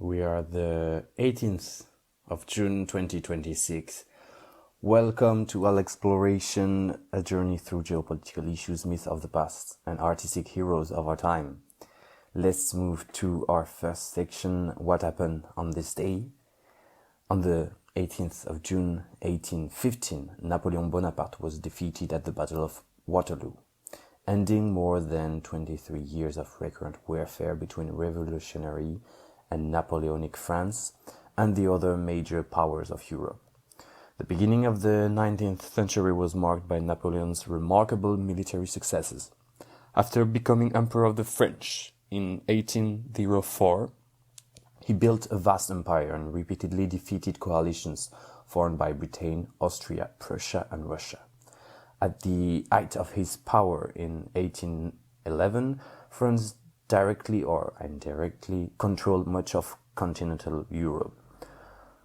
We are the 18th of June 2026. Welcome to ALEXPLORATION, a journey through geopolitical issues, myths of the past, and artistic heroes of our time. Let's move to our first section, what happened on this day. On the 18th of June 1815, Napoleon Bonaparte was defeated at the Battle of Waterloo, ending more than 23 years of recurrent warfare between revolutionary and Napoleonic France and the other major powers of Europe. The beginning of the 19th century was marked by Napoleon's remarkable military successes. After becoming Emperor of the French in 1804, he built a vast empire and repeatedly defeated coalitions formed by Britain, Austria, Prussia, and Russia. At the height of his power in 1811, France directly or indirectly controlled much of continental Europe.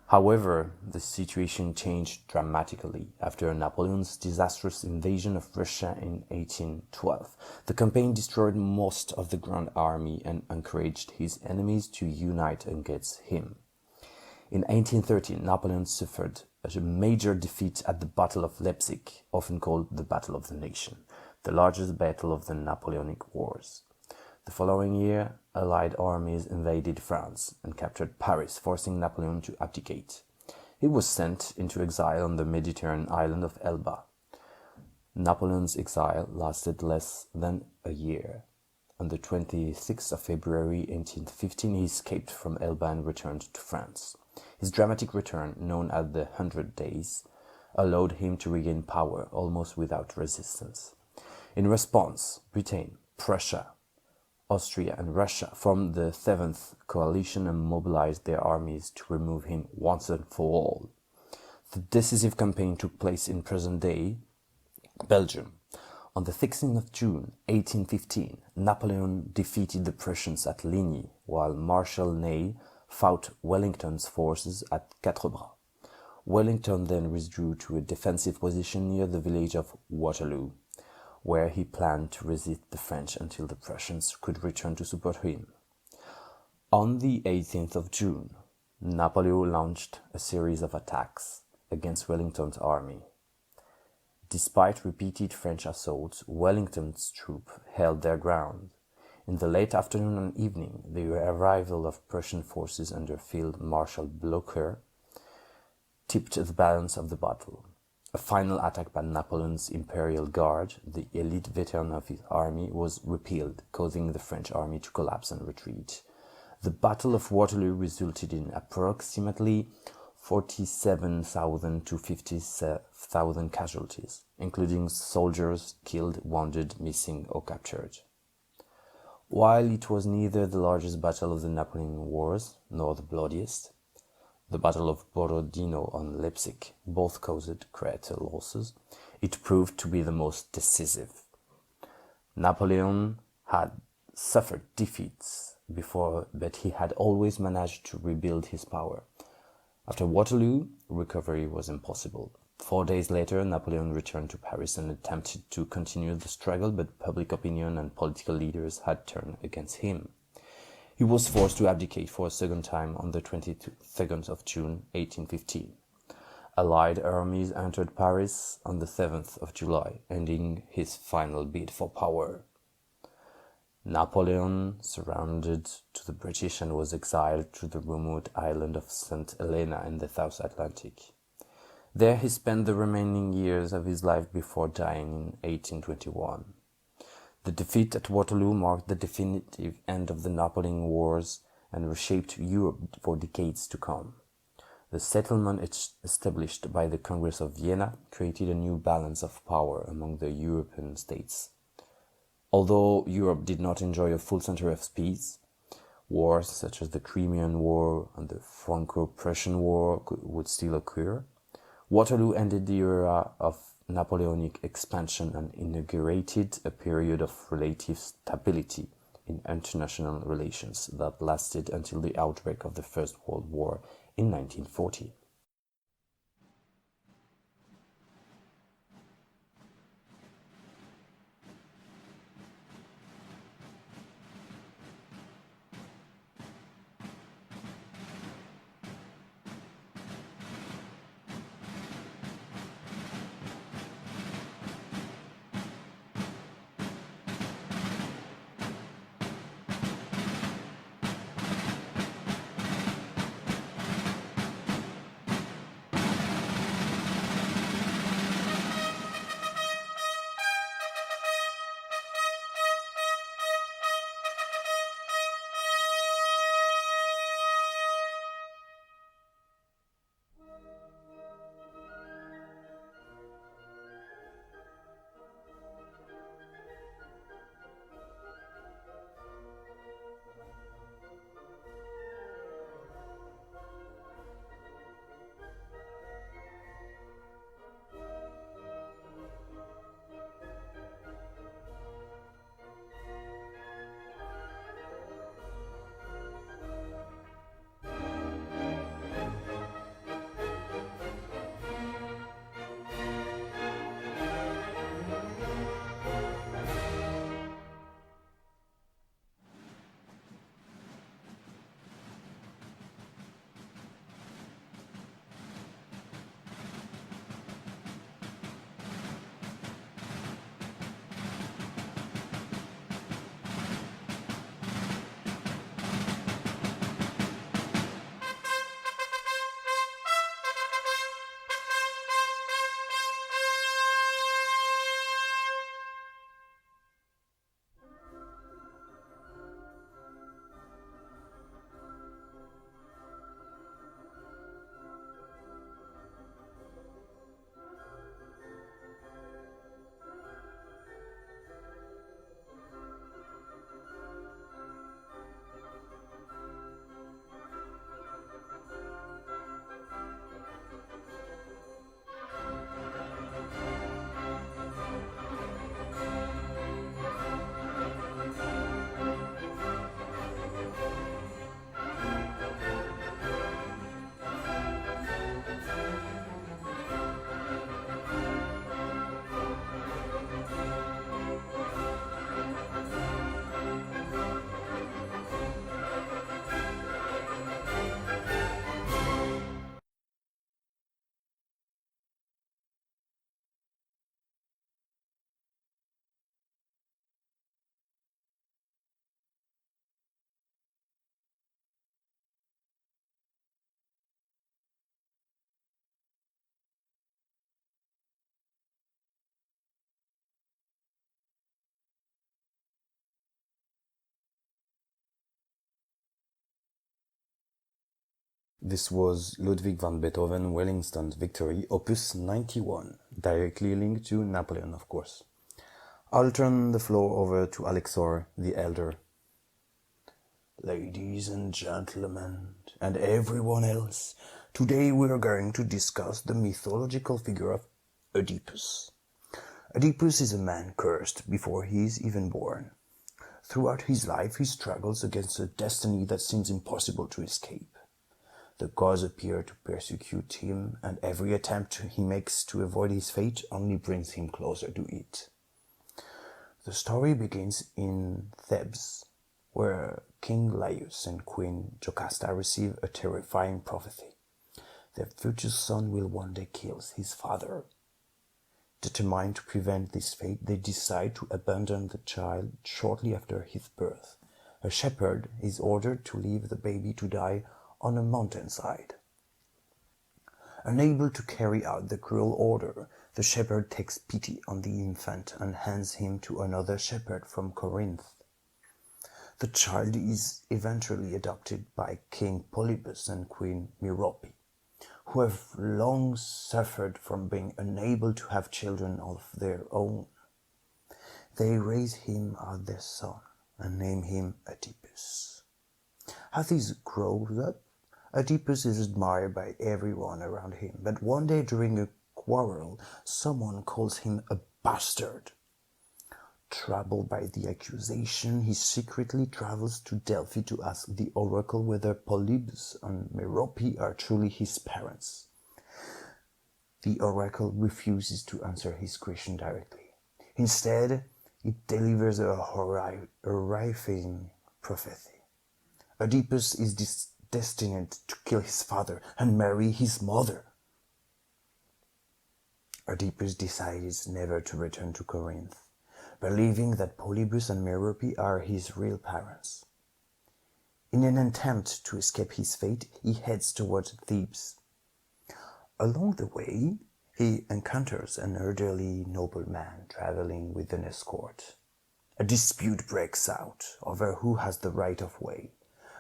However, the situation changed dramatically after Napoleon's disastrous invasion of Russia in 1812. The campaign destroyed most of the Grand Army and encouraged his enemies to unite against him. In 1813, Napoleon suffered a major defeat at the Battle of Leipzig, often called the Battle of the Nation, the largest battle of the Napoleonic Wars. The following year, Allied armies invaded France and captured Paris, forcing Napoleon to abdicate. He was sent into exile on the Mediterranean island of Elba. Napoleon's exile lasted less than a year. On the 26th of February 1815, he escaped from Elba and returned to France. His dramatic return, known as the 100 Days, allowed him to regain power almost without resistance. In response, Britain, Prussia, Austria and Russia formed the Seventh Coalition and mobilized their armies to remove him once and for all. The decisive campaign took place in present-day Belgium. On the 16th of June 1815, Napoleon defeated the Prussians at Ligny, while Marshal Ney fought Wellington's forces at Quatre Bras. Wellington then withdrew to a defensive position near the village of Waterloo, where he planned to resist the French until the Prussians could return to support him. On the 18th of June, Napoleon launched a series of attacks against Wellington's army. Despite repeated French assaults, Wellington's troops held their ground. In the late afternoon and evening, the arrival of Prussian forces under Field Marshal Blücher tipped the balance of the battle. A final attack by Napoleon's Imperial Guard, the elite veteran of his army, was repelled, causing the French army to collapse and retreat. The Battle of Waterloo resulted in approximately 47,000 to 50,000 casualties, including soldiers killed, wounded, missing, or captured. While it was neither the largest battle of the Napoleonic Wars nor the bloodiest, the Battle of Borodino on Leipzig both caused great losses, it proved to be the most decisive. Napoleon had suffered defeats before, but he had always managed to rebuild his power. After Waterloo, recovery was impossible. 4 days later, Napoleon returned to Paris and attempted to continue the struggle, but public opinion and political leaders had turned against him. He was forced to abdicate for a second time on the 22nd of June 1815. Allied armies entered Paris on the 7th of July, ending his final bid for power. Napoleon surrendered to the British and was exiled to the remote island of St. Helena in the South Atlantic. There he spent the remaining years of his life before dying in 1821. The defeat at Waterloo marked the definitive end of the Napoleonic Wars and reshaped Europe for decades to come. The settlement established by the Congress of Vienna created a new balance of power among the European states. Although Europe did not enjoy a full century of peace, wars such as the Crimean War and the Franco-Prussian War would still occur. Waterloo ended the era of Napoleonic expansion and inaugurated a period of relative stability in international relations that lasted until the outbreak of the First World War in 1940. This was Ludwig van Beethoven Wellington's Victory, Opus 91, directly linked to Napoleon, of course. I'll turn the floor over to Alexor, the elder. Ladies and gentlemen, and everyone else, today we are going to discuss the mythological figure of Oedipus. Oedipus is a man cursed before he is even born. Throughout his life, he struggles against a destiny that seems impossible to escape. The gods appear to persecute him, and every attempt he makes to avoid his fate only brings him closer to it. The story begins in Thebes, where King Laius and Queen Jocasta receive a terrifying prophecy. Their future son will one day kill his father. Determined to prevent this fate, they decide to abandon the child shortly after his birth. A shepherd is ordered to leave the baby to die on a mountainside. Unable to carry out the cruel order, the shepherd takes pity on the infant and hands him to another shepherd from Corinth. The child is eventually adopted by King Polybus and Queen Merope, who have long suffered from being unable to have children of their own. They raise him as their son and name him Oedipus. As he grows up, Oedipus is admired by everyone around him, but one day during a quarrel, someone calls him a bastard. Troubled by the accusation, he secretly travels to Delphi to ask the oracle whether Polybus and Merope are truly his parents. The oracle refuses to answer his question directly. Instead, it delivers a horrifying prophecy. Oedipus is destined to kill his father and marry his mother. Oedipus decides never to return to Corinth, believing that Polybus and Merope are his real parents. In an attempt to escape his fate, he heads towards Thebes. Along the way, he encounters an elderly nobleman traveling with an escort. A dispute breaks out over who has the right of way.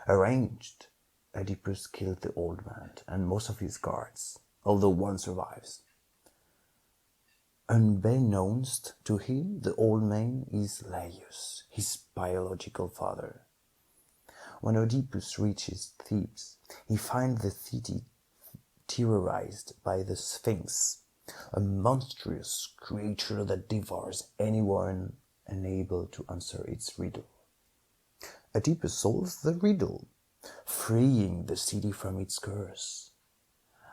Arranged, Oedipus kills the old man and most of his guards, although one survives. Unbeknownst to him, the old man is Laius, his biological father. When Oedipus reaches Thebes, he finds the city terrorized by the Sphinx, a monstrous creature that devours anyone unable to answer its riddle. Oedipus solves the riddle, freeing the city from its curse.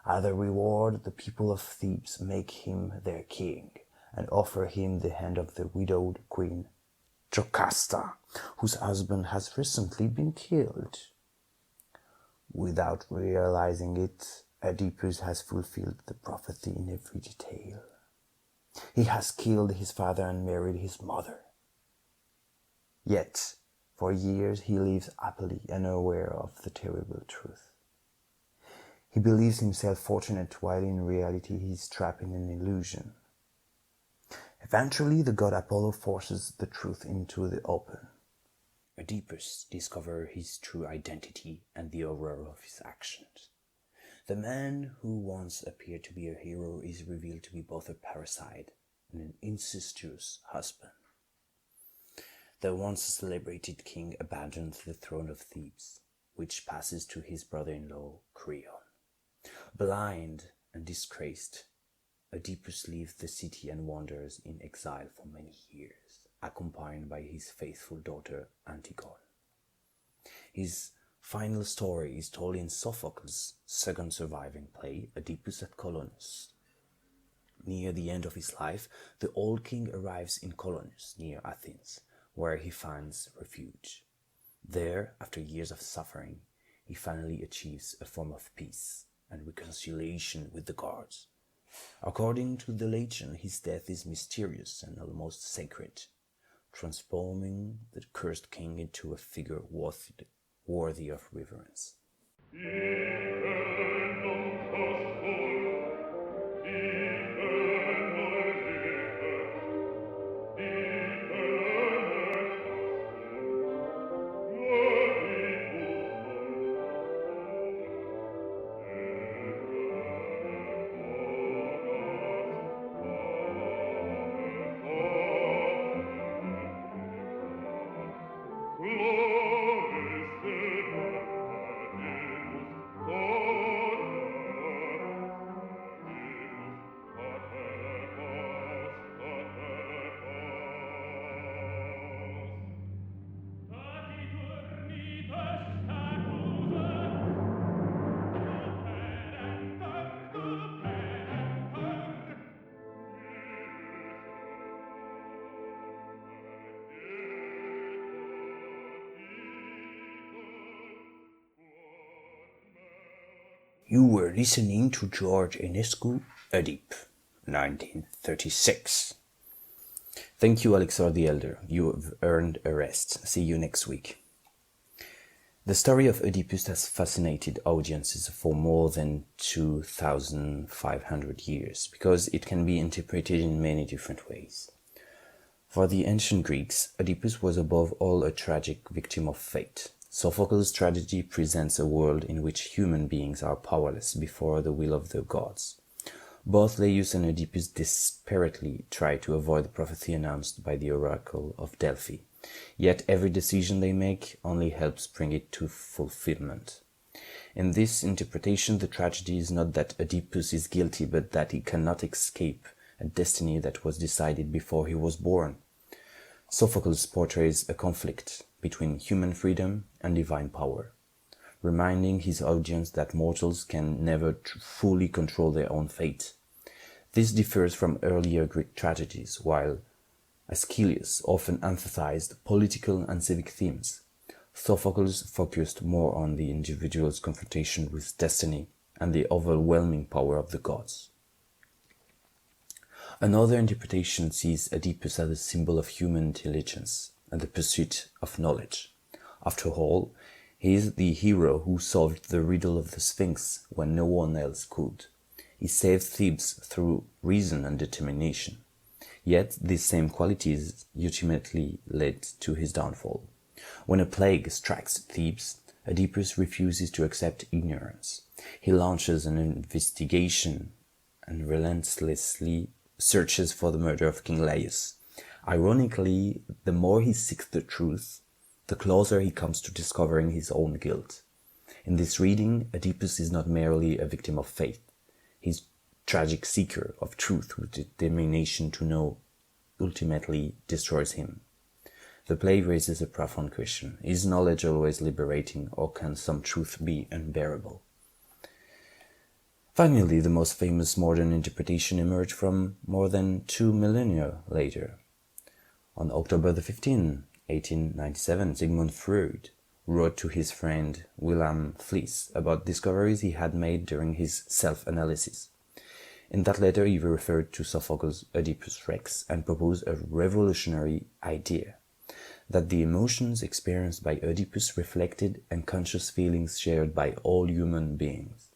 As a reward, the people of Thebes make him their king and offer him the hand of the widowed queen Jocasta, whose husband has recently been killed. Without realizing it, Oedipus has fulfilled the prophecy in every detail. He has killed his father and married his mother. Yet, for years he lives happily, unaware of the terrible truth. He believes himself fortunate while in reality he is trapped in an illusion. Eventually, the god Apollo forces the truth into the open. Oedipus discovers his true identity and the horror of his actions. The man who once appeared to be a hero is revealed to be both a parasite and an incestuous husband. The once celebrated king abandons the throne of Thebes, which passes to his brother-in-law Creon. Blind and disgraced, Oedipus leaves the city and wanders in exile for many years, accompanied by his faithful daughter Antigone. His final story is told in Sophocles' second surviving play, Oedipus at Colonus. Near the end of his life, the old king arrives in Colonus, near Athens, where he finds refuge. There, after years of suffering, he finally achieves a form of peace and reconciliation with the gods. According to the legend, his death is mysterious and almost sacred, transforming the cursed king into a figure worthy of reverence. You were listening to George Enescu, Oedipus, 1936. Thank you, Alexor the Elder. You have earned a rest. See you next week. The story of Oedipus has fascinated audiences for more than 2,500 years because it can be interpreted in many different ways. For the ancient Greeks, Oedipus was above all a tragic victim of fate. Sophocles' tragedy presents a world in which human beings are powerless before the will of the gods. Both Laius and Oedipus desperately try to avoid the prophecy announced by the oracle of Delphi, yet every decision they make only helps bring it to fulfillment. In this interpretation, the tragedy is not that Oedipus is guilty, but that he cannot escape a destiny that was decided before he was born. Sophocles portrays a conflict between human freedom and divine power, reminding his audience that mortals can never fully control their own fate. This differs from earlier Greek tragedies, while Aeschylus often emphasized political and civic themes. Sophocles focused more on the individual's confrontation with destiny and the overwhelming power of the gods. Another interpretation sees Oedipus as a symbol of human intelligence and the pursuit of knowledge. After all, he is the hero who solved the riddle of the Sphinx when no one else could. He saved Thebes through reason and determination. Yet these same qualities ultimately led to his downfall. When a plague strikes Thebes, Oedipus refuses to accept ignorance. He launches an investigation and relentlessly searches for the murder of King Laius. Ironically, the more he seeks the truth, the closer he comes to discovering his own guilt. In this reading, Oedipus is not merely a victim of fate. He's a tragic seeker of truth with determination to know ultimately destroys him. The play raises a profound question. Is knowledge always liberating, or can some truth be unbearable? Finally, the most famous modern interpretation emerged from more than 2 millennia later. On October 15, 1897, Sigmund Freud wrote to his friend Wilhelm Fliess about discoveries he had made during his self-analysis. In that letter, he referred to Sophocles' Oedipus Rex and proposed a revolutionary idea, that the emotions experienced by Oedipus reflected unconscious feelings shared by all human beings.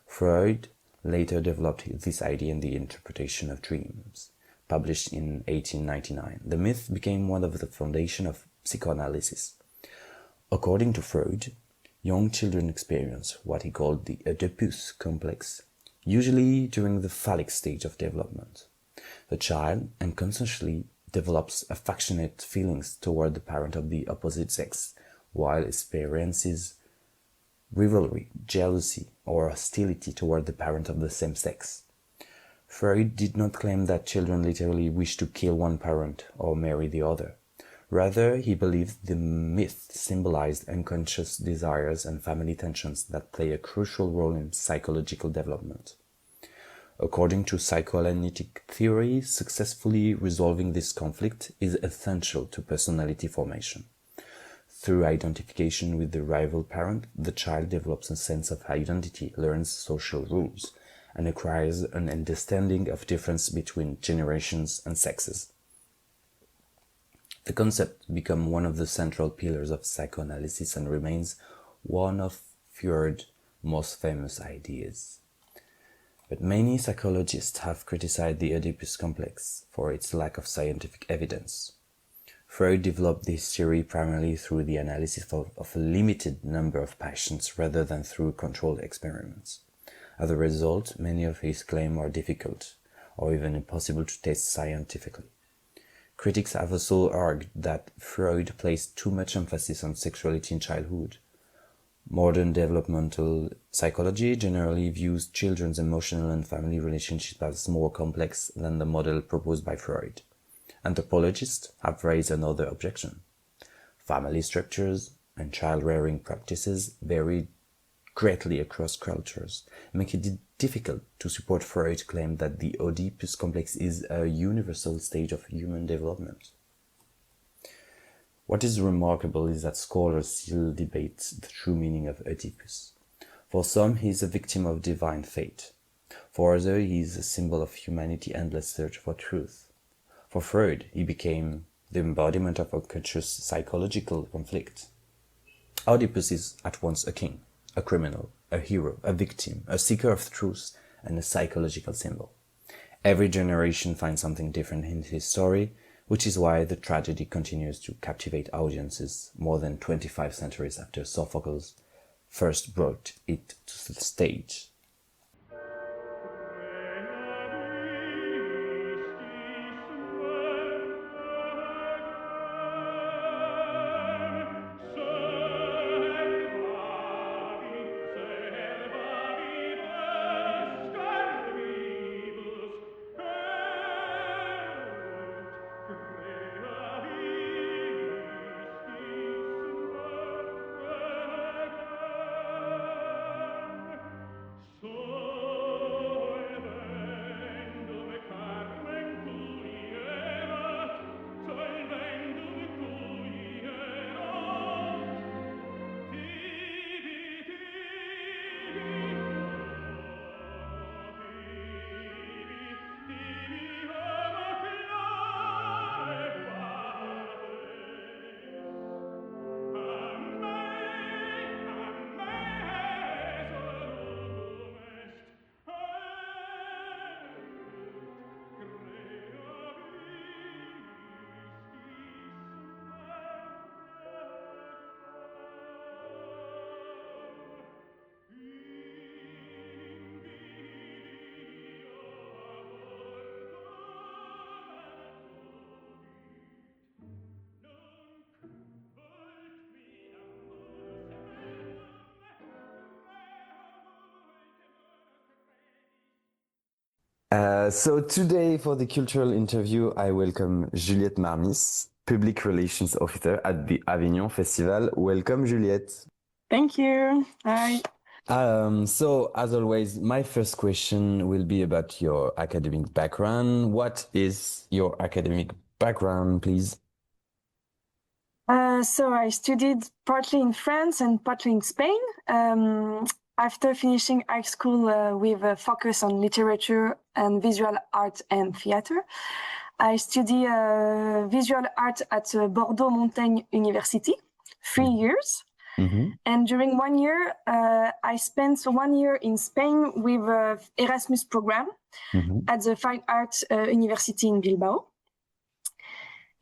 Freud later developed this idea in the interpretation of dreams. Published in 1899, the myth became one of the foundations of psychoanalysis. According to Freud, young children experience what he called the Oedipus complex, usually during the phallic stage of development. The child unconsciously develops affectionate feelings toward the parent of the opposite sex, while experiences rivalry, jealousy, or hostility toward the parent of the same sex. Freud did not claim that children literally wish to kill one parent or marry the other. Rather, he believed the myth symbolized unconscious desires and family tensions that play a crucial role in psychological development. According to psychoanalytic theory, successfully resolving this conflict is essential to personality formation. Through identification with the rival parent, the child develops a sense of identity, learns social rules, and acquires an understanding of difference between generations and sexes. The concept becomes one of the central pillars of psychoanalysis and remains one of Freud's most famous ideas. But many psychologists have criticized the Oedipus complex for its lack of scientific evidence. Freud developed this theory primarily through the analysis of a limited number of patients rather than through controlled experiments. As a result, many of his claims are difficult or even impossible to test scientifically. Critics have also argued that Freud placed too much emphasis on sexuality in childhood. Modern developmental psychology generally views children's emotional and family relationships as more complex than the model proposed by Freud. Anthropologists have raised another objection. Family structures and child-rearing practices vary greatly across cultures, making it difficult to support Freud's claim that the Oedipus complex is a universal stage of human development. What is remarkable is that scholars still debate the true meaning of Oedipus. For some, he is a victim of divine fate. For others, he is a symbol of humanity's endless search for truth. For Freud, he became the embodiment of a culture's psychological conflict. Oedipus is at once a king, a criminal, a hero, a victim, a seeker of truth, and a psychological symbol. Every generation finds something different in his story, which is why the tragedy continues to captivate audiences more than 25 centuries after Sophocles first brought it to the stage. So today for the cultural interview, I welcome Juliette Marmisse, Public Relations Officer at the Avignon Festival. Welcome, Juliette. Thank you. Hi. So as always, my first question will be about your academic background. What is your academic background, please? So I studied partly in France and partly in Spain. After finishing high school with a focus on literature and visual art and theater, I studied visual art at Bordeaux Montaigne University, 3 years. Mm-hmm. And during 1 year, I spent 1 year in Spain with an Erasmus program at the Fine Arts University in Bilbao.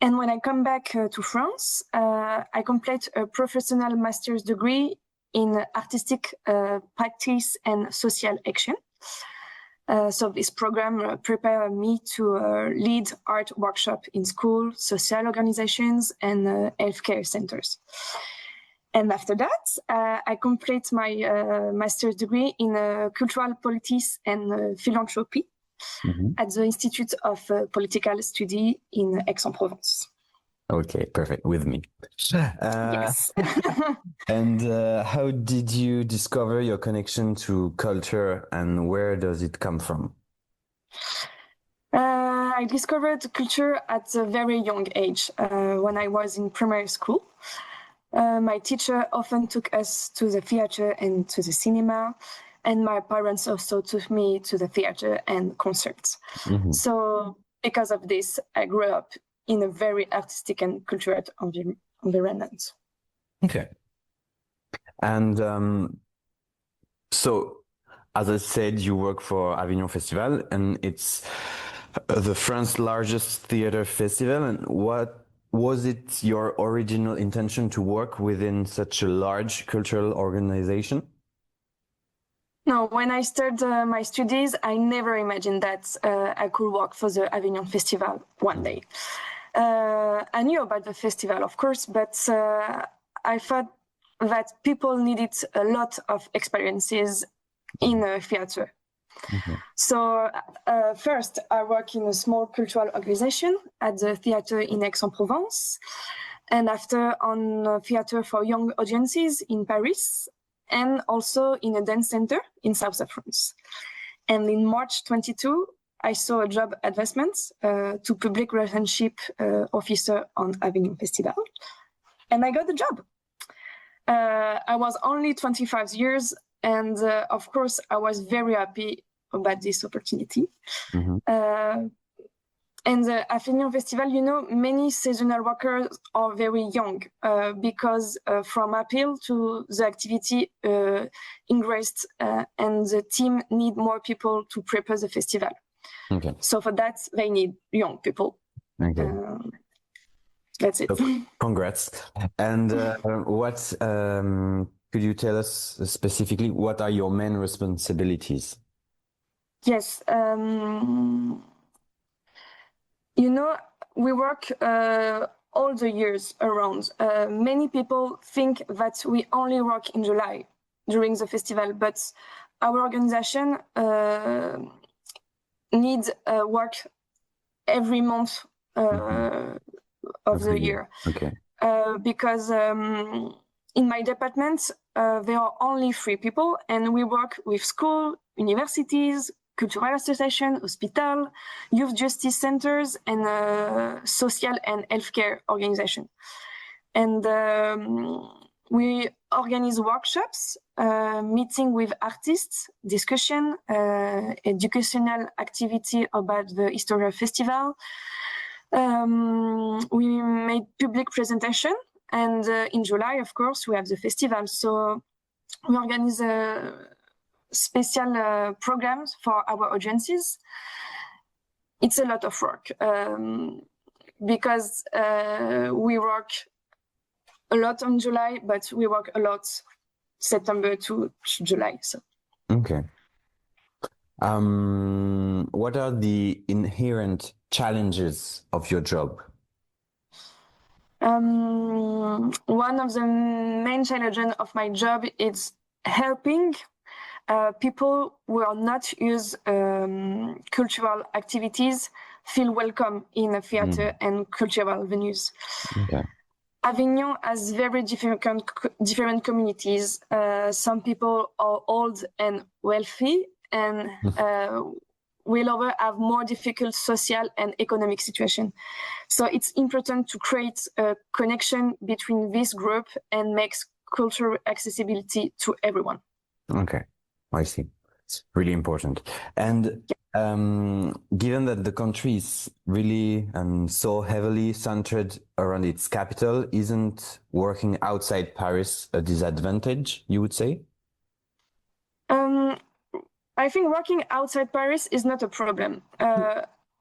And when I come back to France, I complete a professional master's degree in artistic practice and social action. So this program prepared me to lead art workshop in school, social organizations, and healthcare centers. And after that, I complete my master's degree in cultural politics and philanthropy at the Institute of Political Study in Aix-en-Provence. Okay, perfect. With me. Yes. And how did you discover your connection to culture, and where does it come from? I discovered culture at a very young age, when I was in primary school. My teacher often took us to the theater and to the cinema, and my parents also took me to the theater and concerts. So because of this, I grew up in a very artistic and cultural environment. Okay. And so, as I said, you work for Avignon Festival, and it's the France's largest theater festival. And what was it your original intention to work within such a large cultural organization? No, when I started my studies, I never imagined that I could work for the Avignon Festival one day. I knew about the festival, of course, but I thought that people needed a lot of experiences in a theater. So first, I work in a small cultural organization at the theater in Aix-en-Provence, and after on theater for young audiences in Paris, and also in a dance center in south of France. And in March 22, I saw a job advertisement to public relationship officer on Avignon Festival, and I got the job. I was only 25 years And of course, I was very happy about this opportunity. And the Avignon Festival, you know, many seasonal workers are very young because from April to the activity increased and the team need more people to prepare the festival. Okay. So for that, they need young people. Okay. That's it. So, congrats. And what could you tell us specifically? What are your main responsibilities? Yes. You know, we work all the years around. Many people think that we only work in July during the festival, but our organization needs work every month of the year. Okay. Because in my department, there are only 3 people, and we work with school, universities, cultural association, hospital, youth justice centers, and social and healthcare organization. And we organize workshops, meeting with artists, discussion, educational activity about the history of festival. We made public presentation, and in July, of course, we have the festival. So we organize special programs for our audiences. It's a lot of work because we work a lot on July, but we work a lot September to July. So. Okay. What are the inherent challenges of your job? One of the main challenges of my job is helping people who are not used cultural activities feel welcome in a theater and cultural venues. Okay. Avignon has very different communities. Some people are old and wealthy, and will over have more difficult social and economic situation. So it's important to create a connection between this group and makes cultural accessibility to everyone. Okay, I see. It's really important. And given that the country is really so heavily centered around its capital, isn't working outside Paris a disadvantage, you would say? I think working outside Paris is not a problem.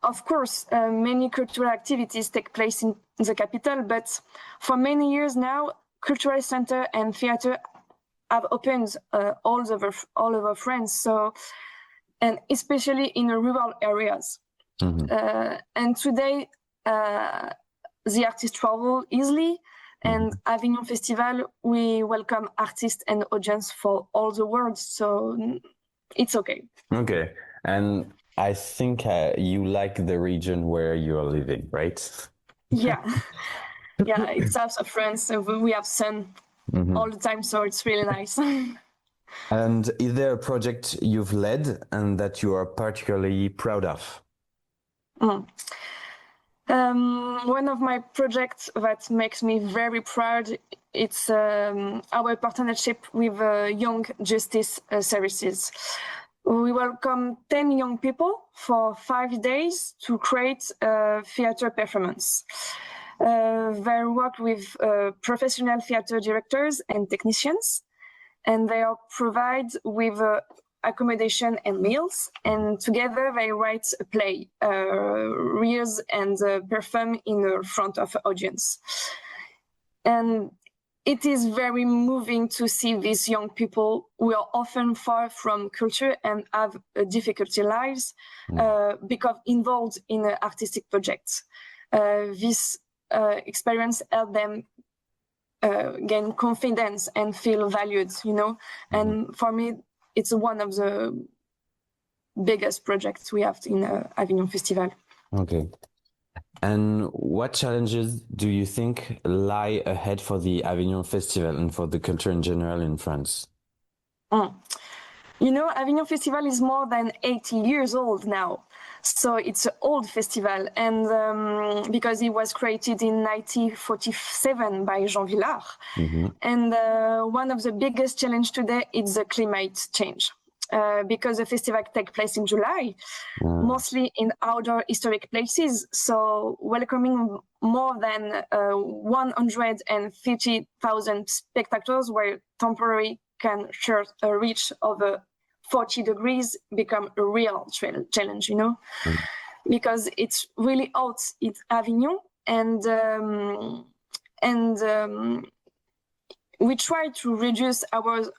Of course, many cultural activities take place in the capital, but for many years now, cultural center and theater have opened all over France. So, and especially in rural areas. And today, the artists travel easily. And Avignon Festival, we welcome artists and audience for all the world. So it's okay. Okay. And I think you like the region where you're living, right? Yeah. Yeah, it's south of France. So we have sun all the time. So it's really nice. And is there a project you've led and that you are particularly proud of? One of my projects that makes me very proud, it's our partnership with Young Justice Services. We welcome 10 young people for 5 days to create a theater performance. They work with professional theater directors and technicians, and they are provided with accommodation and meals, and together they write a play, rehearse and perform in front of an audience. And it is very moving to see these young people who are often far from culture and have a difficulty lives because involved in artistic projects. This experience helped them gain confidence and feel valued, you know. And for me, it's one of the biggest projects we have in Avignon Festival. Okay. And what challenges do you think lie ahead for the Avignon Festival and for the culture in general in France? You know, Avignon Festival is more than 80 years old now. So it's an old festival, and because it was created in 1947 by Jean Villard. And one of the biggest challenge today is the climate change. Because the festival takes place in July, mostly in outdoor historic places. So welcoming more than 150,000 spectators where temporary can reach over 40 degrees become a real challenge, you know, because it's really hot in Avignon, and we try to reduce our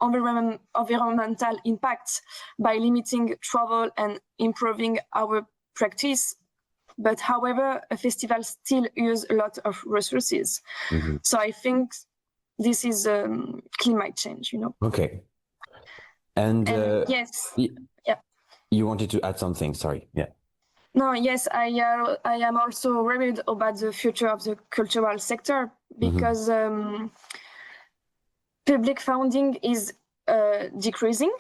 environmental impacts by limiting travel and improving our practice. But however, a festival still uses a lot of resources. So I think this is climate change, you know. Okay. And yes, you wanted to add something? Sorry. Yeah. No, yes, I am also worried about the future of the cultural sector because public funding is decreasing,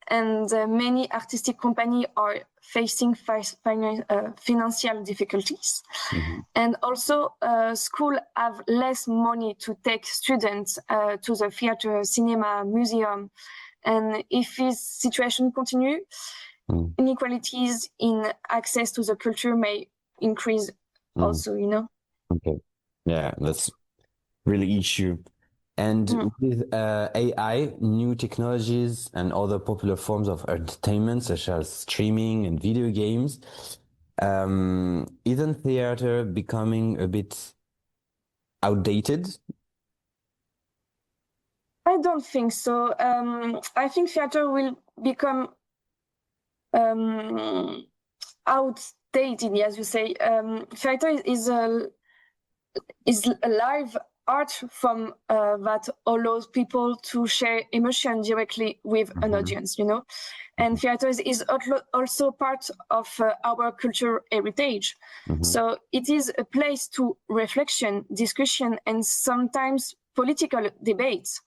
and many artistic companies are facing financial difficulties. And also, schools have less money to take students to the theater, cinema, museum. And if this situation continues, inequalities in access to the culture may increase also, you know? Okay. Yeah, that's really issue. And with AI, new technologies and other popular forms of entertainment, such as streaming and video games, isn't theater becoming a bit outdated? I don't think so. I think theater will become outdated, as you say. Theater is a live art form that allows people to share emotion directly with an audience, you know. And theater is also part of our cultural heritage. So it is a place to reflection, discussion, and sometimes political debates.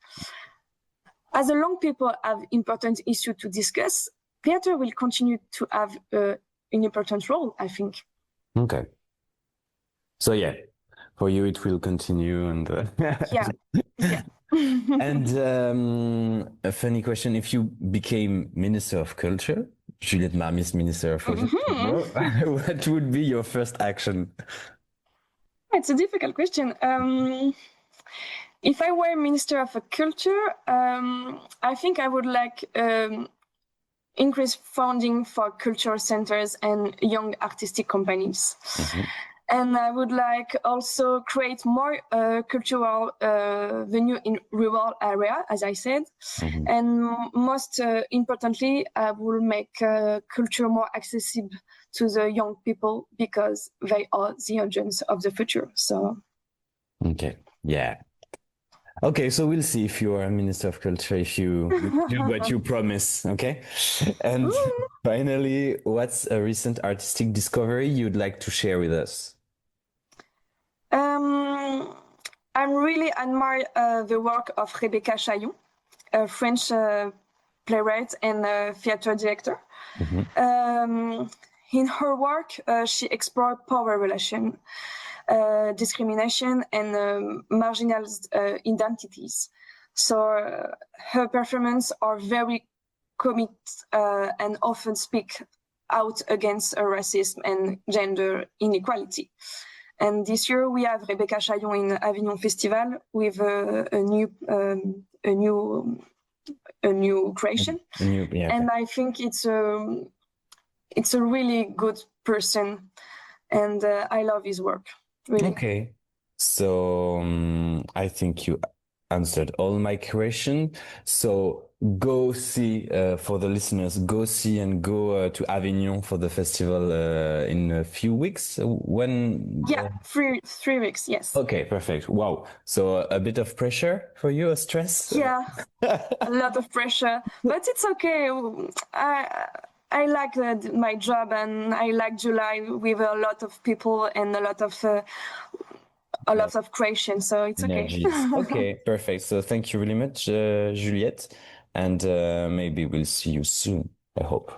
As long people have important issues to discuss, theater will continue to have an important role, I think. Okay. So yeah, for you it will continue, and yeah. And a funny question: if you became Minister of Culture, Juliette Marmisse, Minister of Culture, what would be your first action? It's a difficult question. If I were Minister of Culture, I think I would like increase funding for cultural centers and young artistic companies. And I would like also create more cultural venue in rural area, as I said. And most importantly, I will make culture more accessible to the young people because they are the audience of the future. So. Okay. Yeah. Okay, so we'll see if you are a Minister of Culture, if you do what you promise, okay? And finally, what's a recent artistic discovery you'd like to share with us? I really admire the work of Rebecca Chaillon, a French playwright and theater director. In her work, she explored power relation, discrimination, and marginalized identities. So her performances are very committed and often speak out against racism and gender inequality. And this year we have Rebecca Chaillon in Avignon Festival with a new creation. And I think it's a really good person, and I love his work. Really. Okay, so I think you answered all my questions. So go see, for the listeners, go see and go to Avignon for the festival in a few weeks. When? Yeah, 3 weeks, yes. Okay, perfect. Wow. So a bit of pressure for you, a stress? Yeah, a lot of pressure, but it's okay. I like my job, and I like July with a lot of people and a lot of creation, so it's okay. Okay, perfect. So thank you really much, Juliette, and maybe we'll see you soon, I hope.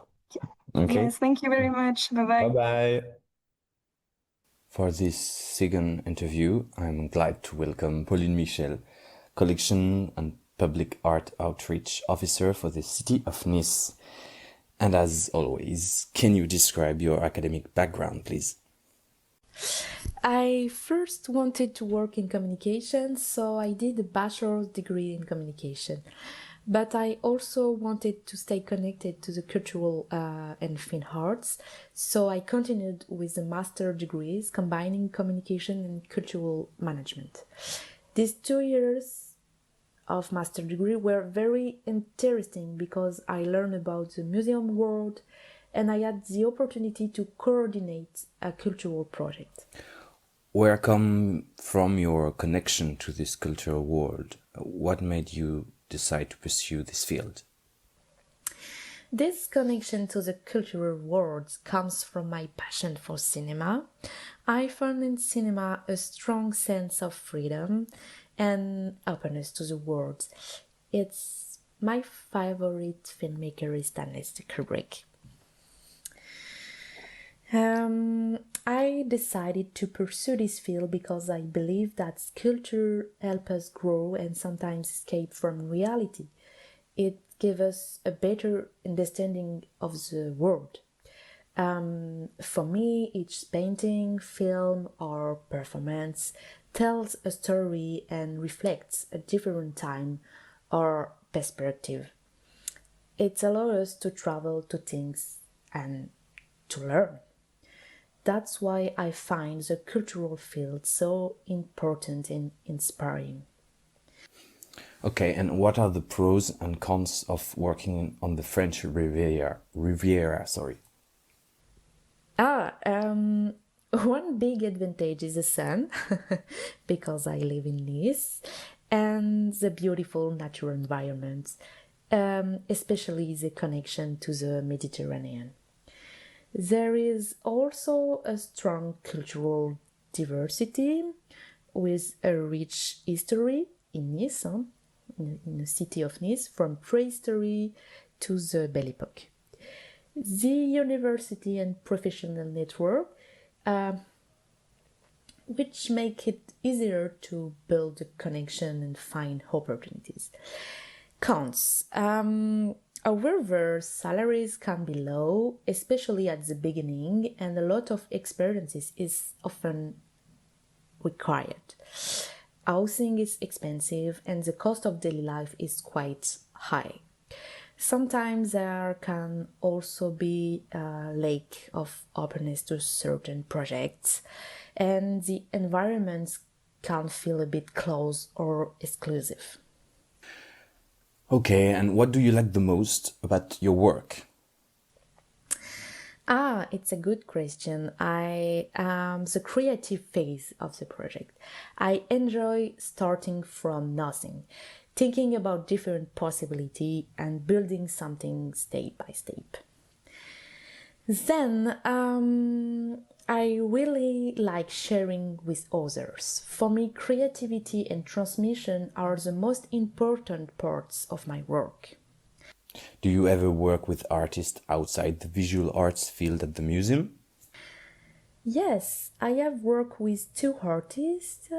Okay. Yes, thank you very much. Bye-bye. Bye-bye. For this second interview, I'm glad to welcome Pauline Michel, Collection and Public Art Outreach Officer for the city of Nice. And as always, can you describe your academic background, please? I first wanted to work in communication, so I did a bachelor's degree in communication. But I also wanted to stay connected to the cultural and fine arts, so I continued with the master degrees combining communication and cultural management. These 2 years of master degree were very interesting because I learned about the museum world and I had the opportunity to coordinate a cultural project. Where come from your connection to this cultural world? What made you decide to pursue this field? This connection to the cultural world comes from my passion for cinema. I found in cinema a strong sense of freedom and openness to the world. It's my favorite filmmaker is Stanley Kubrick. I decided to pursue this field because I believe that culture helps us grow and sometimes escape from reality. It gives us a better understanding of the world. For me, each painting, film, or performance tells a story and reflects a different time or perspective. It allows us to travel to things and to learn. That's why I find the cultural field so important and inspiring. Okay, and what are the pros and cons of working on the French Riviera, sorry. One big advantage is the sun, because I live in Nice, and the beautiful natural environment, especially the connection to the Mediterranean. There is also a strong cultural diversity with a rich history in Nice, in the city of Nice, from prehistory to the Belle Époque. The university and professional network, which make it easier to build a connection and find opportunities. Cons. However, salaries can be low, especially at the beginning, and a lot of experiences is often required. Housing is expensive and the cost of daily life is quite high. Sometimes there can also be a lack of openness to certain projects, and the environments can feel a bit closed or exclusive. Okay, and what do you like the most about your work? It's a good question. I am the creative phase of the project. I enjoy starting from nothing, thinking about different possibility and building something step by step. Then I really like sharing with others. For me, creativity and transmission are the most important parts of my work. Do you ever work with artists outside the visual arts field at the museum? Yes, I have worked with two artists,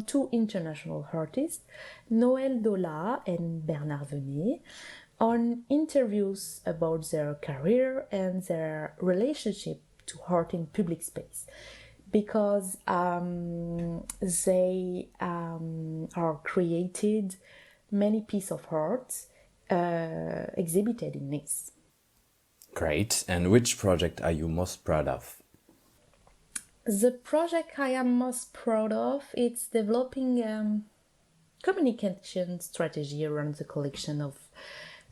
two international artists, Noël Dola and Bernard Venet, on interviews about their career and their relationship to art in public space, because they are created many pieces of art exhibited in Nice. Great. And which project are you most proud of? The project I am most proud of is developing communication strategy around the collection of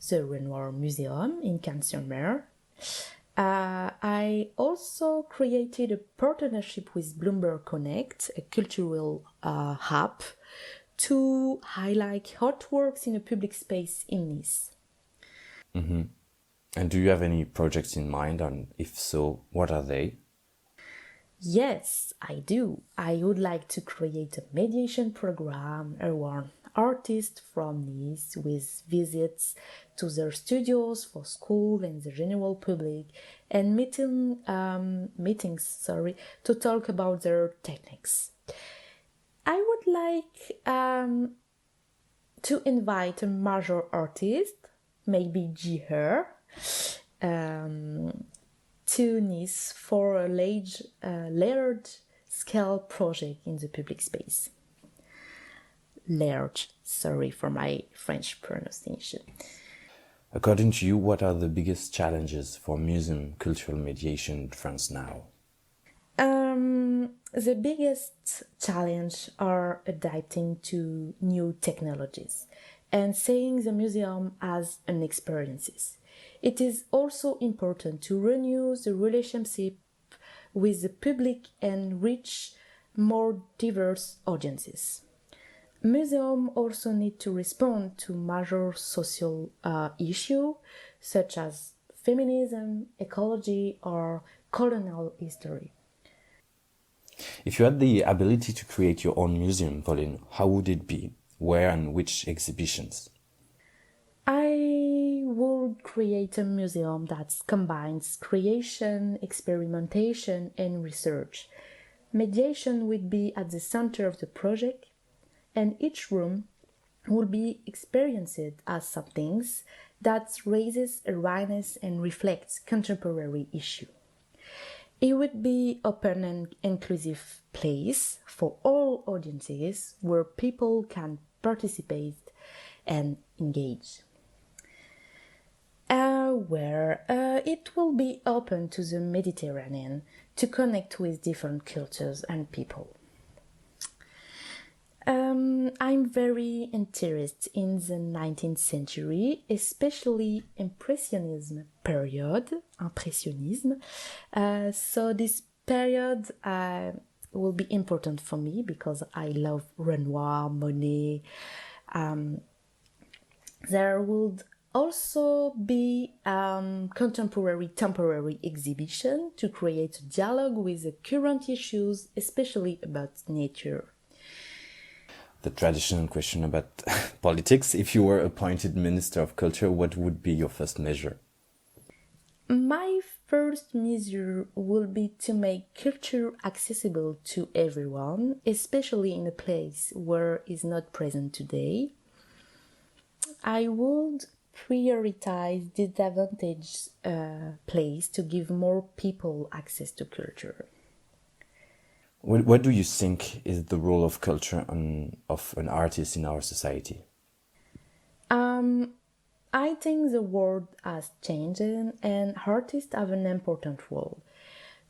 the Renoir Museum in Cannes-sur-Mer. I also created a partnership with Bloomberg Connect, a cultural hub, to highlight artworks in a public space in Nice. And do you have any projects in mind, and if so, what are they? Yes, I do. I would like to create a mediation program around artists from Nice with visits to their studios for school and the general public and meetings to talk about their techniques. I would like to invite a major artist, maybe Jiher, to Nice for a large-scale project in the public space. Large, sorry for my French pronunciation. According to you, what are the biggest challenges for museum cultural mediation in France now? The biggest challenge are adapting to new technologies and seeing the museum as an experience. It is also important to renew the relationship with the public and reach more diverse audiences. Museums also need to respond to major social issues such as feminism, ecology, or colonial history. If you had the ability to create your own museum, Pauline, how would it be? Where and which exhibitions? I would create a museum that combines creation, experimentation, and research. Mediation would be at the center of the project, and each room would be experienced as something that raises awareness and reflects contemporary issues. It would be open and inclusive place for all audiences where people can participate and engage. Where it will be open to the Mediterranean to connect with different cultures and people. I'm very interested in the 19th century, especially Impressionism period. So this period will be important for me because I love Renoir, Monet. There would also be contemporary temporary exhibition to create a dialogue with the current issues, especially about nature. The traditional question about politics. If you were appointed Minister of Culture, what would be your first measure? My first measure will be to make culture accessible to everyone, especially in a place where it's not present today. I would prioritize disadvantaged place to give more people access to culture. What do you think is the role of culture of an artist in our society? I think the world has changed and artists have an important role.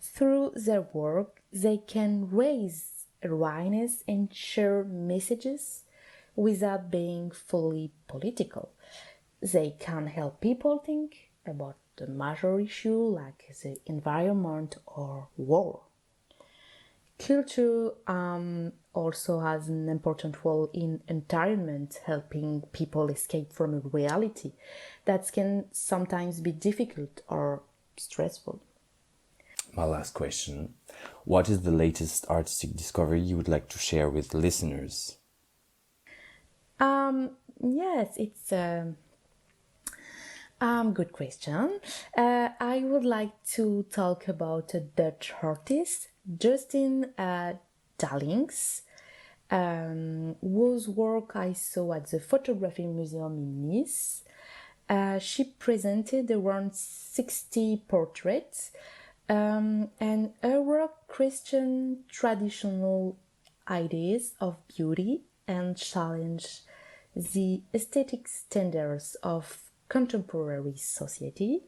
Through their work, they can raise awareness and share messages without being fully political. They can help people think about the major issue like the environment or war. Culture also has an important role in entertainment, helping people escape from a reality that can sometimes be difficult or stressful. My last question. What is the latest artistic discovery you would like to share with listeners? Yes, it's a good question. I would like to talk about a Dutch artist, Justin Dallings, whose work I saw at the Photography Museum in Nice. She presented around 60 portraits, and her work questioned traditional ideas of beauty and challenged the aesthetic standards of contemporary society.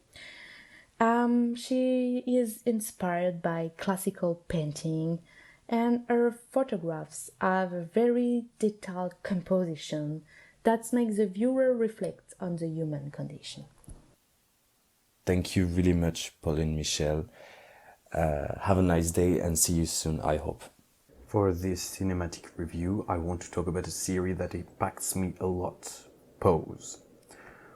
She is inspired by classical painting, and her photographs have a very detailed composition that makes the viewer reflect on the human condition. Thank you really much, Pauline, Michel. Have a nice day and see you soon, I hope. For this cinematic review, I want to talk about a series that impacts me a lot, Pose.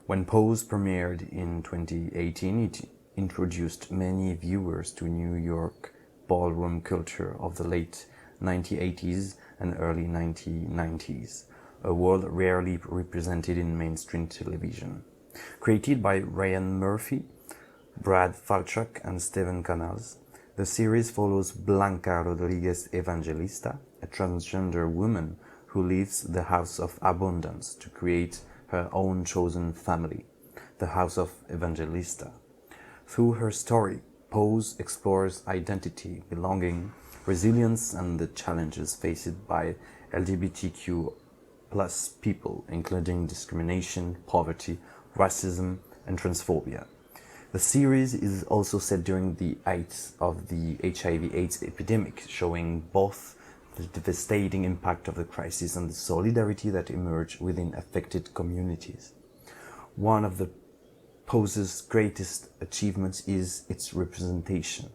When Pose premiered in 2018, it introduced many viewers to New York ballroom culture of the late 1980s and early 1990s, a world rarely represented in mainstream television. Created by Ryan Murphy, Brad Falchuk and Steven Canals, the series follows Blanca Rodriguez Evangelista, a transgender woman who leaves the House of Abundance to create her own chosen family, the House of Evangelista. Through her story, Pose explores identity, belonging, resilience, and the challenges faced by LGBTQ plus people, including discrimination, poverty, racism, and transphobia. The series is also set during the height of the HIV/AIDS epidemic, showing both the devastating impact of the crisis and the solidarity that emerged within affected communities. One of the Pose's greatest achievements is its representation.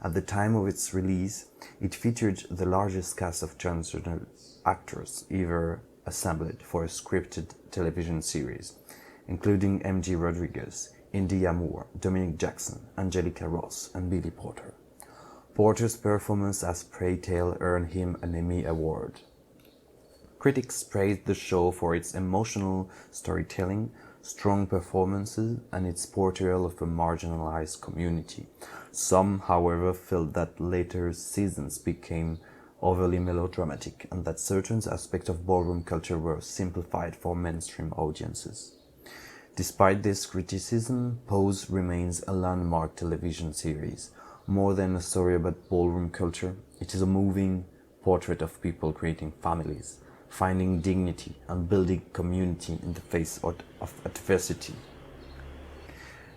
At the time of its release, it featured the largest cast of transgender actors ever assembled for a scripted television series, including M.G. Rodriguez, Indy Amour, Dominic Jackson, Angelica Ross, and Billy Porter. Porter's performance as Prey Tale earned him an Emmy Award. Critics praised the show for its emotional storytelling, strong performances, and its portrayal of a marginalized community. Some, however, felt that later seasons became overly melodramatic and that certain aspects of ballroom culture were simplified for mainstream audiences. Despite this criticism, Pose remains a landmark television series. More than a story about ballroom culture, it is a moving portrait of people creating families, finding dignity, and building community in the face of adversity.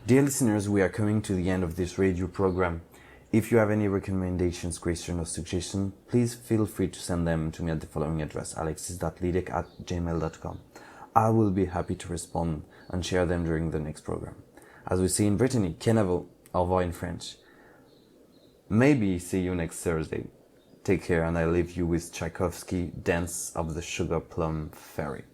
Dear listeners, we are coming to the end of this radio program. If you have any recommendations, questions, or suggestions, please feel free to send them to me at the following address, alexis.lidek@gmail.com. I will be happy to respond and share them during the next program. As we say in Brittany, Kenavo, au revoir in French. Maybe see you next Thursday. Take care, and I leave you with Tchaikovsky, Dance of the Sugar Plum Fairy.